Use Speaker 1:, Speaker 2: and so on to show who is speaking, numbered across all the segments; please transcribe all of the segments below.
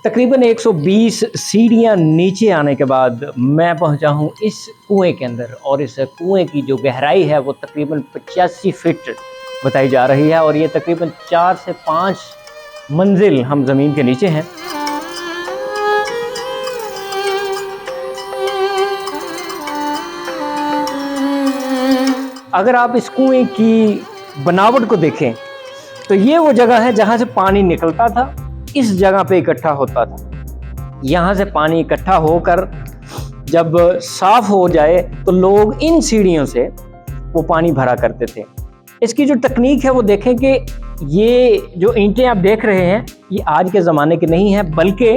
Speaker 1: तकरीबन 120 सीढ़ियाँ नीचे आने के बाद मैं पहुंचा हूं इस कुएं के अंदर, और इस कुएं की जो गहराई है वो तकरीबन 85 फीट बताई जा रही है, और ये तकरीबन 4 से 5 मंजिल हम ज़मीन के नीचे हैं। अगर आप इस कुएं की बनावट को देखें तो ये वो जगह है जहाँ से पानी निकलता था, इस जगह पे इकट्ठा होता था। यहाँ से पानी इकट्ठा होकर जब साफ हो जाए तो लोग इन सीढ़ियों से वो पानी भरा करते थे। इसकी जो तकनीक है वो देखें कि ये जो ईंटें आप देख रहे हैं ये आज के ज़माने की नहीं है, बल्कि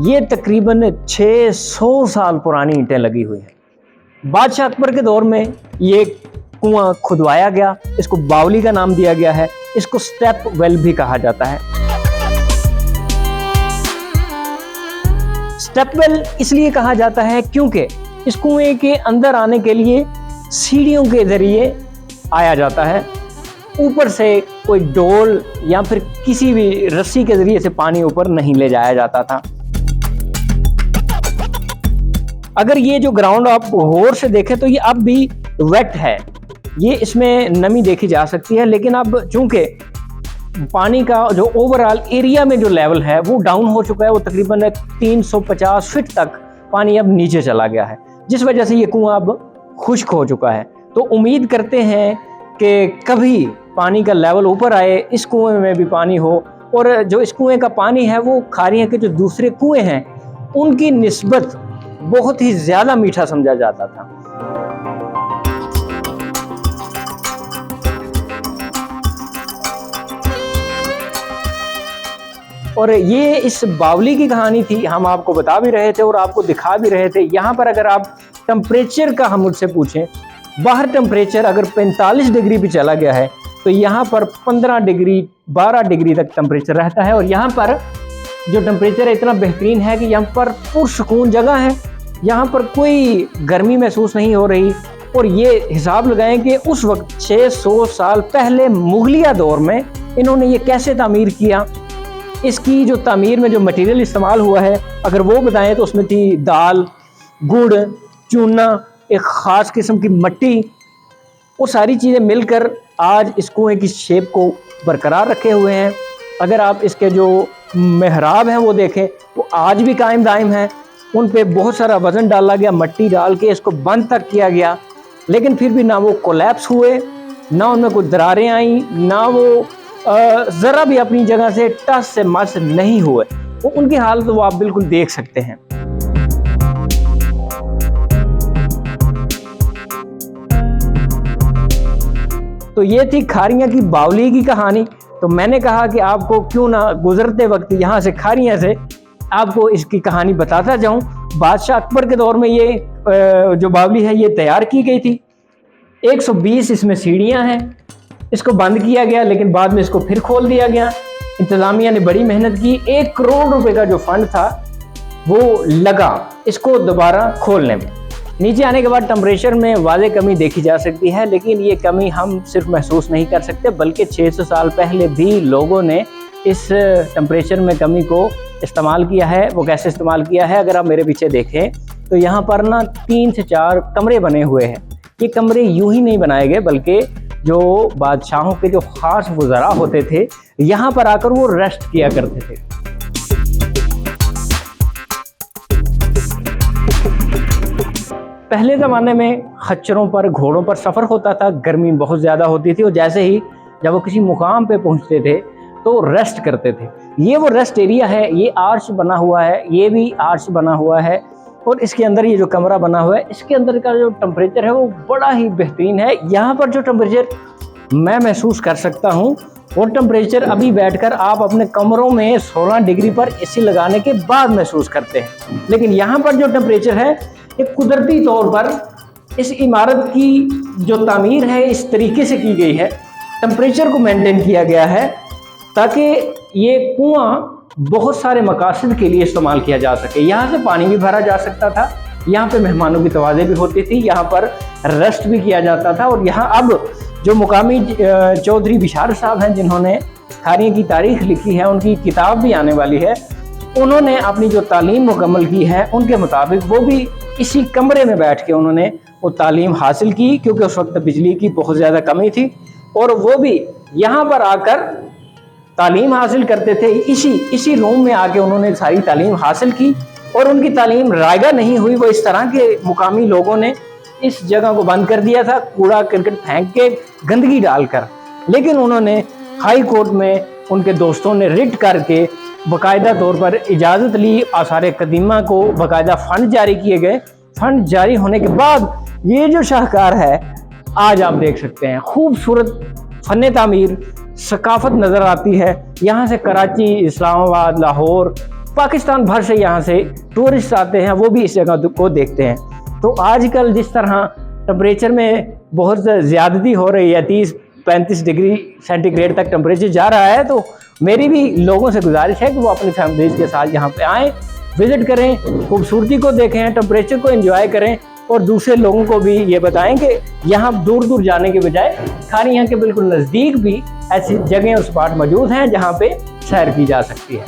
Speaker 1: ये तकरीबन 600 साल पुरानी ईंटें लगी हुई हैं। बादशाह अकबर के दौर में ये कुआं खुदवाया गया, इसको बावली का नाम दिया गया है, इसको स्टेप वेल भी कहा जाता है। स्टेप वेल इसलिए कहा जाता है क्योंकि इस कुएं के अंदर आने के लिए सीढ़ियों के जरिए आया जाता है। ऊपर से कोई डोल या फिर किसी भी रस्सी के जरिए से पानी ऊपर नहीं ले जाया जाता था। अगर ये जो ग्राउंड आप गौर से देखें तो ये अब भी वेट है, ये इसमें नमी देखी जा सकती है, लेकिन अब चूंकि पानी का जो ओवरऑल एरिया में जो लेवल है वो डाउन हो चुका है, वो तकरीबन 350 फीट तक पानी अब नीचे चला गया है, जिस वजह से ये कुआं अब खुश्क हो चुका है। तो उम्मीद करते हैं कि कभी पानी का लेवल ऊपर आए, इस कुएं में भी पानी हो, और जो इस कुएं का पानी है वो खारियां के जो दूसरे कुएं हैं उनकी निस्बत बहुत ही ज़्यादा मीठा समझा जाता था। और ये इस बावली की कहानी थी, हम आपको बता भी रहे थे और आपको दिखा भी रहे थे। यहाँ पर अगर आप टेम्परेचर का हम मुझसे पूछें, बाहर टेम्परेचर अगर 45 डिग्री भी चला गया है तो यहाँ पर 15 डिग्री 12 डिग्री तक टेम्परेचर रहता है, और यहाँ पर जो टेम्परेचर है इतना बेहतरीन है कि यहाँ पर पुरसुकून जगह है, यहाँ पर कोई गर्मी महसूस नहीं हो रही। और ये हिसाब लगाएं कि उस वक्त 600 साल पहले मुगलिया दौर में इन्होंने ये कैसे तामीर किया। इसकी जो तामीर में जो मटेरियल इस्तेमाल हुआ है अगर वो बताएं तो उसमें थी दाल, गुड़, चूना, एक ख़ास किस्म की मट्टी, वो सारी चीज़ें मिलकर आज इस कुएं की शेप को बरकरार रखे हुए हैं। अगर आप इसके जो मेहराब हैं वो देखें तो आज भी कायम दायम है, उन पे बहुत सारा वज़न डाला गया, मट्टी डाल के इसको बंद तक किया गया, लेकिन फिर भी ना वो कोलैप्स हुए, ना उनमें कोई दरारें आई, ना वो ज़रा भी अपनी जगह से टस से मस नहीं हुए। वो उनकी हालत वो आप बिल्कुल देख सकते हैं। तो ये थी खारियां की बावली की कहानी। तो मैंने कहा कि आपको क्यों ना गुजरते वक्त यहाँ से खारियां से आपको इसकी कहानी बताता जाऊं। बादशाह अकबर के दौर में ये जो बावली है ये तैयार की गई थी। 120 इसमें सीढ़ियां हैं, इसको बंद किया गया लेकिन बाद में इसको फिर खोल दिया गया। इंतज़ामिया ने बड़ी मेहनत की, 1 करोड़ रुपए का जो फंड था वो लगा इसको दोबारा खोलने में। नीचे आने के बाद टेम्परेचर में वाज़ेह कमी देखी जा सकती है, लेकिन ये कमी हम सिर्फ महसूस नहीं कर सकते बल्कि 600 साल पहले भी लोगों ने इस टेम्परेचर में कमी को इस्तेमाल किया है। वो कैसे इस्तेमाल किया है, अगर आप मेरे पीछे देखें तो यहाँ पर ना 3 से 4 कमरे बने हुए हैं। ये कमरे यूं ही नहीं बनाए गए बल्कि जो बादशाहों के जो ख़ास वज़रा होते थे यहाँ पर आकर वो रेस्ट किया करते थे। पहले ज़माने में खच्चरों पर, घोड़ों पर सफ़र होता था, गर्मी बहुत ज़्यादा होती थी और जैसे ही जब वो किसी मुकाम पे पहुँचते थे तो रेस्ट करते थे। ये वो रेस्ट एरिया है, ये आर्च बना हुआ है, ये भी आर्च बना हुआ है, और इसके अंदर ये जो कमरा बना हुआ है इसके अंदर का जो टेम्परेचर है वो बड़ा ही बेहतरीन है। यहाँ पर जो टेम्परेचर मैं महसूस कर सकता हूँ वो टेम्परेचर अभी बैठकर आप अपने कमरों में 16 डिग्री पर एसी लगाने के बाद महसूस करते हैं, लेकिन यहाँ पर जो टेम्परेचर है ये कुदरती तौर पर इस इमारत की जो तामीर है इस तरीके से की गई है, टेम्परेचर को मेंटेन किया गया है ताकि ये कुआं बहुत सारे मकासद के लिए इस्तेमाल किया जा सके। यहाँ से पानी भी भरा जा सकता था, यहाँ पे मेहमानों की तवाज़े भी होती थी, यहाँ पर रेस्ट भी किया जाता था। और यहाँ अब जो मुकामी चौधरी बिशारत साहब हैं जिन्होंने खारियां की तारीख लिखी है, उनकी किताब भी आने वाली है, उन्होंने अपनी जो तालीम मुकम्मल की है उनके मुताबिक वो भी इसी कमरे में बैठ के उन्होंने वो तालीम हासिल की, क्योंकि उस वक्त बिजली की बहुत ज़्यादा कमी थी और वो भी यहाँ पर आकर तालीम हासिल करते थे। इसी रूम में आके उन्होंने सारी तालीम हासिल की और उनकी तालीम रायगा नहीं हुई। वो इस तरह के मुकामी लोगों ने इस जगह को बंद कर दिया था, कूड़ा करकट फेंक के, गंदगी डालकर। लेकिन उन्होंने हाई कोर्ट में उनके दोस्तों ने रिट करके बाकायदा तौर पर इजाज़त ली, आसार कदीमा को बाकायदा फ़ंड जारी किए गए। फ़ंड जारी होने के बाद ये जो शाहकार है आज आप देख सकते हैं, खूबसूरत फ़न तामीर सकाफ़त नज़र आती है। यहाँ से कराची, इस्लामाबाद, लाहौर, पाकिस्तान भर से यहाँ से टूरिस्ट आते हैं, वो भी इस जगह को देखते हैं। तो आजकल जिस तरह टेम्परेचर में बहुत ज़्यादती हो रही है, 30-35 डिग्री सेंटीग्रेड तक टेम्परेचर जा रहा है, तो मेरी भी लोगों से गुजारिश है कि वो अपनी फैमिलीज़ के साथ यहाँ पे आएँ, विज़िट करें, खूबसूरती को देखें, टेम्परेचर को एंजॉय करें और दूसरे लोगों को भी ये बताएं कि यहाँ दूर दूर जाने के बजाय खाली यहाँ के बिल्कुल नज़दीक भी ऐसी जगहें और स्पॉट मौजूद हैं जहाँ पे सैर की जा सकती है।